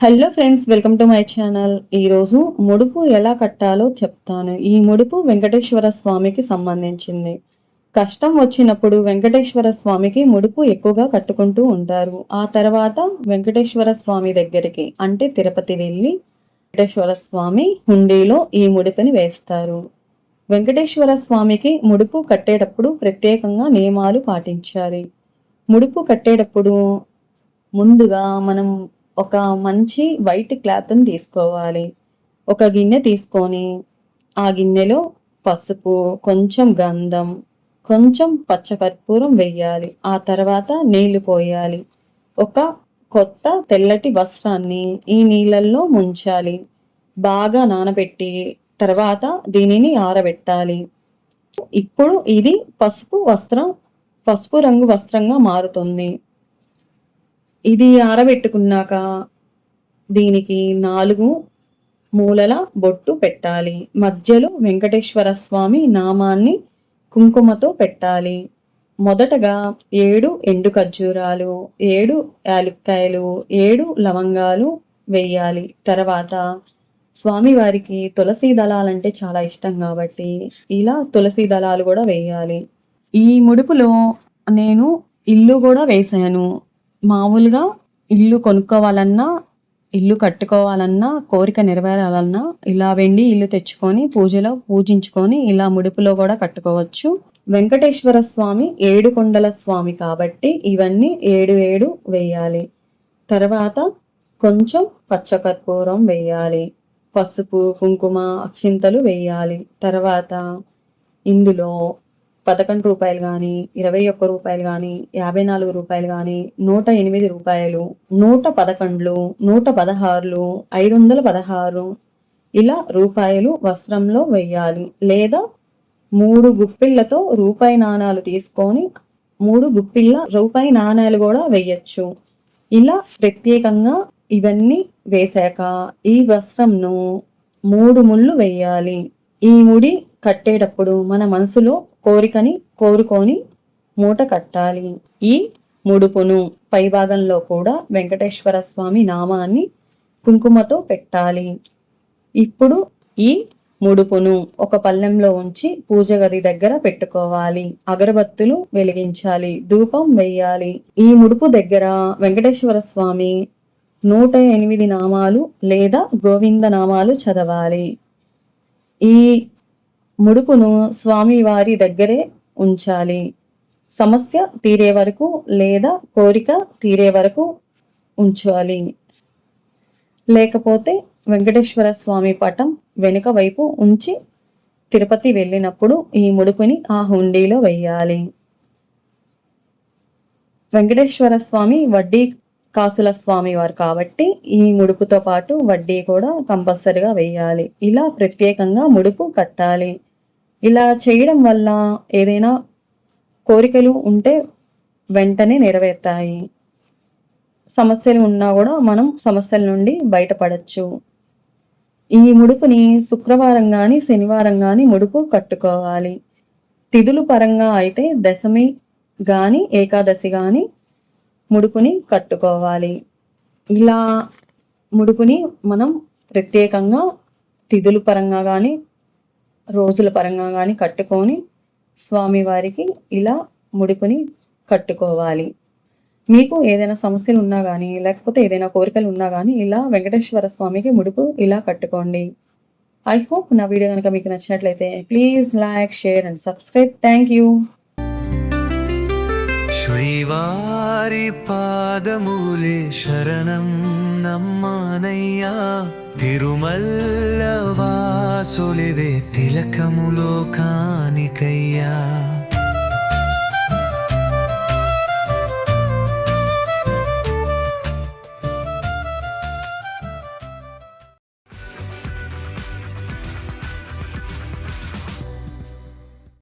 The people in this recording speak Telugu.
Hello friends, welcome to my channel. ఈరోజు ముడుపు ఎలా కట్టాలో చెప్తాను. ఈ ముడుపు వెంకటేశ్వర స్వామికి సంబంధించింది. కష్టం వచ్చినప్పుడు వెంకటేశ్వర స్వామికి ముడుపు ఎక్కువగా కట్టుకుంటూ ఉంటారు. ఆ తర్వాత వెంకటేశ్వర స్వామి దగ్గరికి అంటే తిరుపతి వెళ్ళి వెంకటేశ్వర స్వామి హుండీలో ఈ ముడుపుని వేస్తారు. వెంకటేశ్వర స్వామికి ముడుపు కట్టేటప్పుడు ప్రత్యేకంగా నియమాలు పాటించాలి. ముడుపు కట్టేటప్పుడు ముందుగా మనం ఒక మంచి వైట్ క్లాత్‌ని తీసుకోవాలి. ఒక గిన్నె తీసుకొని, ఆ గిన్నెలో పసుపు, కొంచెం గంధం, కొంచెం పచ్చకర్పూరం వెయ్యాలి. ఆ తర్వాత నీళ్లు పోయాలి. ఒక కొత్త తెల్లటి వస్త్రాన్ని ఈ నీళ్ళల్లో ముంచాలి. బాగా నానబెట్టి తర్వాత దీనిని ఆరబెట్టాలి. ఇప్పుడు ఇది పసుపు రంగు వస్త్రంగా మారుతుంది. ఇది ఆరబెట్టుకున్నాక దీనికి 4 మూలల బొట్టు పెట్టాలి. మధ్యలో వెంకటేశ్వర స్వామి నామాన్ని కుంకుమతో పెట్టాలి. మొదటగా 7 ఎండు ఖర్జూరాలు, 7 యాలుక్కాయలు, 7 లవంగాలు వెయ్యాలి. తర్వాత స్వామివారికి తులసి దళాలంటే చాలా ఇష్టం కాబట్టి ఇలా తులసి దళాలు కూడా వేయాలి. ఈ ముడుపులో నేను ఇల్లు కూడా వేశాను. మామూలుగా ఇల్లు కొనుక్కోవాలన్నా, ఇల్లు కట్టుకోవాలన్నా, కోరిక నెరవేరాలన్నా ఇలా వెండి ఇల్లు తెచ్చుకొని పూజలో పూజించుకొని ఇలా ముడుపులో కూడా కట్టుకోవచ్చు. వెంకటేశ్వర స్వామి 7 కొండల స్వామి కాబట్టి ఇవన్నీ 7 వేయాలి. తర్వాత కొంచెం పచ్చకర్పూరం వేయాలి. పసుపు, కుంకుమ, అక్షింతలు వేయాలి. తర్వాత ఇందులో రూ. 11 గానీ, రూ. 21 గానీ, రూ. 54 గానీ, రూ. 108, 111, 116, 516 ఇలా రూపాయలు వస్త్రంలో వెయ్యాలి. లేదా 3 గుప్పిళ్ళతో రూపాయి నాణాలు తీసుకొని 3 గుప్పిళ్ళ రూపాయి నాణాలు కూడా వెయ్యొచ్చు. ఇలా ప్రత్యేకంగా ఇవన్నీ వేశాక ఈ వస్త్రంను 3 ముళ్ళు వెయ్యాలి. ఈ ముడి కట్టేటప్పుడు మన మనసులో కోరికని కోరుకొని మూట కట్టాలి. ఈ ముడుపును పైభాగంలో కూడా వెంకటేశ్వర స్వామి నామాన్ని కుంకుమతో పెట్టాలి. ఇప్పుడు ఈ ముడుపును ఒక పళ్ళెంలో ఉంచి పూజ గది దగ్గర పెట్టుకోవాలి. అగరబత్తులు వెలిగించాలి. ధూపం వేయాలి. ఈ ముడుపు దగ్గర వెంకటేశ్వర స్వామి 108 నామాలు లేదా గోవింద నామాలు చదవాలి. ఈ ముడుపును స్వామివారి దగ్గరే ఉంచాలి. సమస్య తీరే వరకు లేదా కోరిక తీరే వరకు ఉంచాలి. లేకపోతే వెంకటేశ్వర స్వామి పటం వెనుక వైపు ఉంచి తిరుపతి వెళ్ళినప్పుడు ఈ ముడుపుని ఆ హుండీలో వెయ్యాలి. వెంకటేశ్వర స్వామి వడ్డీ కాసుల స్వామి వారు కాబట్టి ఈ ముడుపుతో పాటు వడ్డీ కూడా కంపల్సరిగా వేయాలి. ఇలా ప్రత్యేకంగా ముడుపు కట్టాలి. ఇలా చేయడం వల్ల ఏదైనా కోరికలు ఉంటే వెంటనే నెరవేరుతాయి. సమస్యలు ఉన్నా కూడా మనం సమస్యల నుండి బయటపడచ్చు. ఈ ముడుపుని శుక్రవారం కానీ శనివారం కానీ ముడుపు కట్టుకోవాలి. తిథులు పరంగా అయితే దశమి కానీ ఏకాదశి కానీ ముడుపుని కట్టుకోవాలి. ఇలా ముడుపుని మనం ప్రత్యేకంగా తిథుల పరంగా కానీ రోజుల పరంగా కానీ కట్టుకొని స్వామివారికి ఇలా ముడుపుని కట్టుకోవాలి. మీకు ఏదైనా సమస్యలు ఉన్నా కానీ లేకపోతే ఏదైనా కోరికలు ఉన్నా కానీ ఇలా వెంకటేశ్వర స్వామికి ముడుపు ఇలా కట్టుకోండి. ఐ హోప్ నా వీడియో కనుక మీకు నచ్చినట్లయితే please like, share and subscribe. Thank you. శ్రీవారి పాదమూలే శరణం నమ్మనయ్యా, తిరుమల్ల వాసులివే తిలకములో కానికయ్యా.